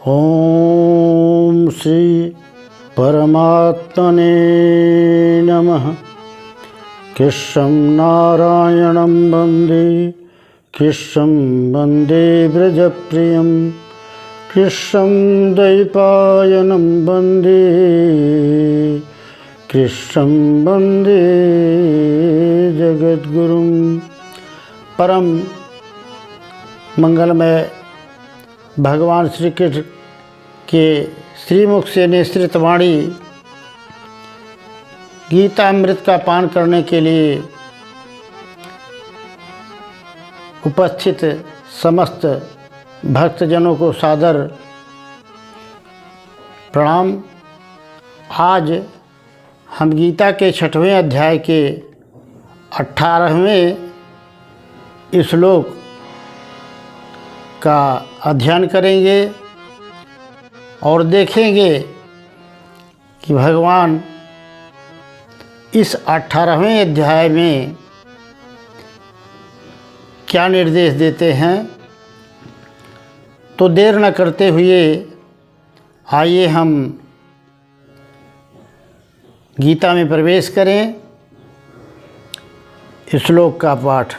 ओम श्री परमात्मने नमः। कृष्णं नारायणं वन्दे, कृष्णं वन्दे व्रजप्रियं, कृष्णं द्वैपायनं वन्दे, कृष्णं वन्दे जगद्गुरुं। परम मंगलमय भगवान श्री कृष्ण के श्रीमुख से निसृत वाणी गीतामृत का पान करने के लिए उपस्थित समस्त भक्तजनों को सादर प्रणाम। आज हम गीता के 6वें अध्याय के 18वें श्लोक का अध्ययन करेंगे और देखेंगे कि भगवान इस 18वें अध्याय में क्या निर्देश देते हैं। तो देर न करते हुए आइए हम गीता में प्रवेश करें। श्लोक का पाठ।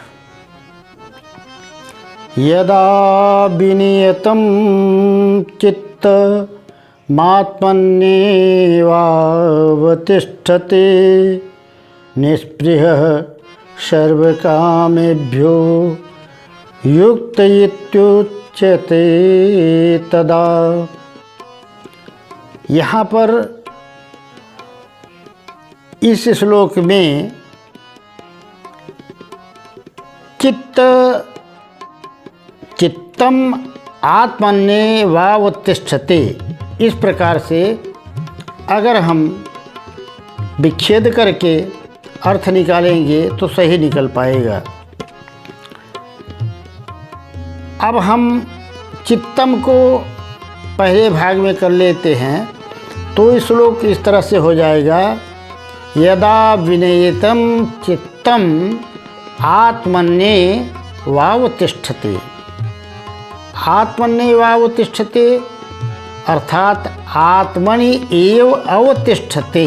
यदा विनियतं चित्तमात्मन्येवावतिष्ठते निःस्पृहः सर्वकामेभ्यो युक्त इत्युच्यते तदा। यहाँ पर इस श्लोक में चित्तम आत्मन्येवावतिष्ठते, इस प्रकार से अगर हम विच्छेद करके अर्थ निकालेंगे तो सही निकल पाएगा। अब हम चित्तम को पहले भाग में कर लेते हैं तो इस श्लोक इस तरह से हो जाएगा। यदा विनयितं चित्तम आत्मन्येवावतिष्ठते। आत्मन्येवावतिष्ठते अर्थात आत्मनि एव अवतिष्ठते।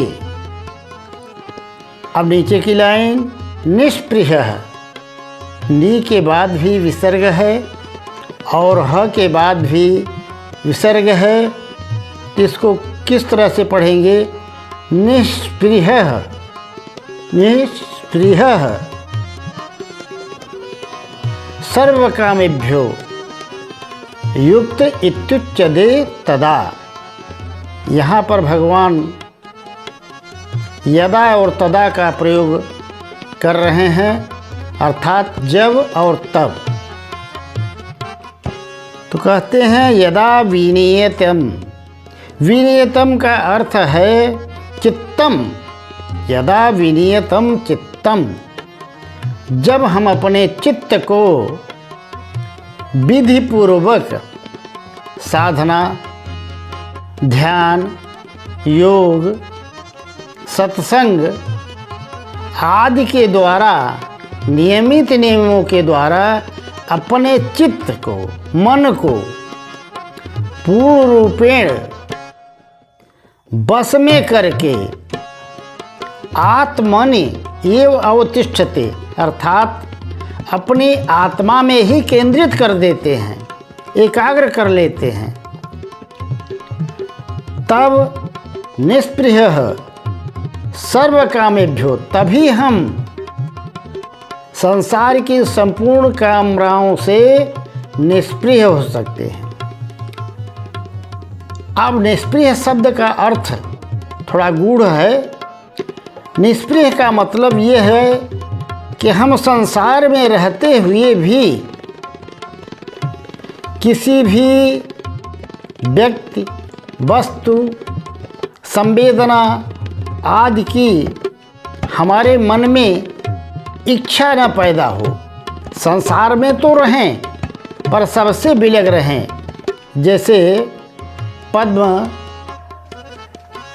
अब नीचे की लाइन निष्पृहः, नी के बाद भी विसर्ग है और ह के बाद भी विसर्ग है। इसको किस तरह से पढ़ेंगे? निष्पृहः, निष्पृहः सर्वकामेभ्यो युक्त इत्युच्यते तदा। यहाँ पर भगवान यदा और तदा का प्रयोग कर रहे हैं, अर्थात जब और तब। तो कहते हैं यदा विनियतम। विनियतम का अर्थ है चित्तम। यदा विनियतम चित्तम, जब हम अपने चित्त को विधि पूर्वक साधना, ध्यान, योग, सत्संग आदि के द्वारा, नियमित नियमों के द्वारा अपने चित्त को, मन को पूर्ण रूपेण बस में करके आत्मनि एव अवतिष्ठते, अर्थात अपनी आत्मा में ही केंद्रित कर देते हैं, एकाग्र कर लेते हैं। तब निष्पृहः सर्वकामेभ्यो, तभी हम संसार की संपूर्ण कामनाओं से निष्पृह हो सकते हैं। अब निष्पृह शब्द का अर्थ थोड़ा गूढ़ है। निष्पृह का मतलब ये है कि हम संसार में रहते हुए भी किसी भी व्यक्ति, वस्तु, संवेदना आदि की हमारे मन में इच्छा न पैदा हो। संसार में तो रहें पर सबसे विलग रहें। जैसे पद्म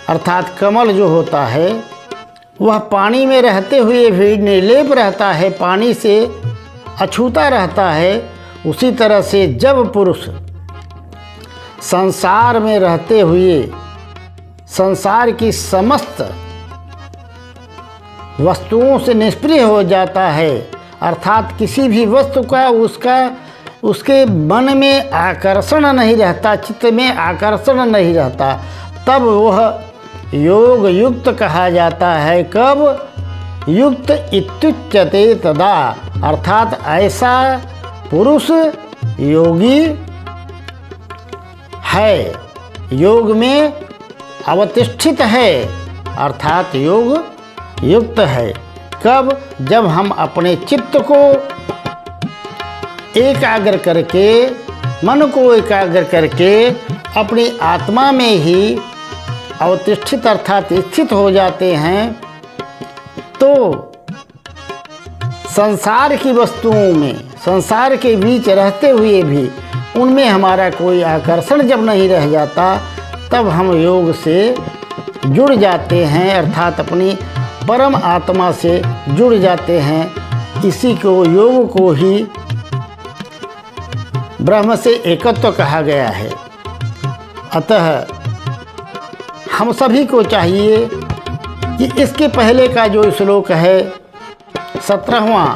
अर्थात कमल जो होता है वह पानी में रहते हुए भी निर्लेप रहता है, पानी से अछूता रहता है। उसी तरह से जब पुरुष संसार में रहते हुए संसार की समस्त वस्तुओं से निष्प्रिय हो जाता है, अर्थात किसी भी वस्तु का उसके मन में आकर्षण नहीं रहता, चित्त में आकर्षण नहीं रहता, तब वह योग युक्त कहा जाता है। कब? युक्त इत्युच्यते तदा, अर्थात ऐसा पुरुष योगी है, योग में अवतिष्ठित है, अर्थात योग युक्त है। कब? जब हम अपने चित्त को एकाग्र करके, मन को एकाग्र करके अपनी आत्मा में ही अवतिष्ठित अर्थात स्थित हो जाते हैं, तो संसार की वस्तुओं में, संसार के बीच रहते हुए भी उनमें हमारा कोई आकर्षण जब नहीं रह जाता, तब हम योग से जुड़ जाते हैं, अर्थात अपनी परम आत्मा से जुड़ जाते हैं। इसी को, योग को ही ब्रह्म से एकत्व कहा गया है। अतः हम सभी को चाहिए कि इसके पहले का जो श्लोक है 17वां,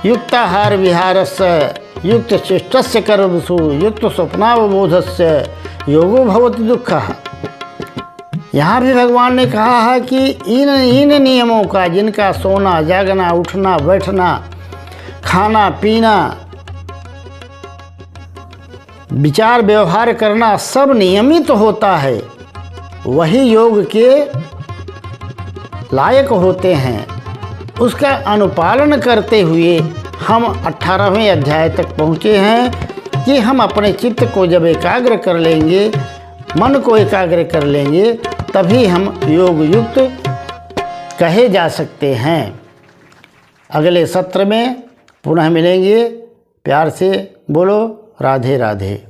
युक्ताहार विहारस्य युक्त चेष्टस्य कर्मसु युक्त स्वप्नावबोधस्य योगो भवति दुःखः। यहाँ भी भगवान ने कहा है कि इन नियमों का, जिनका सोना, जागना, उठना, बैठना, खाना, पीना, विचार व्यवहार करना सब नियमित होता है, वही योग के लायक होते हैं। उसका अनुपालन करते हुए हम 18वें अध्याय तक पहुँचे हैं कि हम अपने चित्त को जब एकाग्र कर लेंगे, मन को एकाग्र कर लेंगे, तभी हम योग युक्त कहे जा सकते हैं। अगले सत्र में पुनः मिलेंगे। प्यार से बोलो राधे राधे।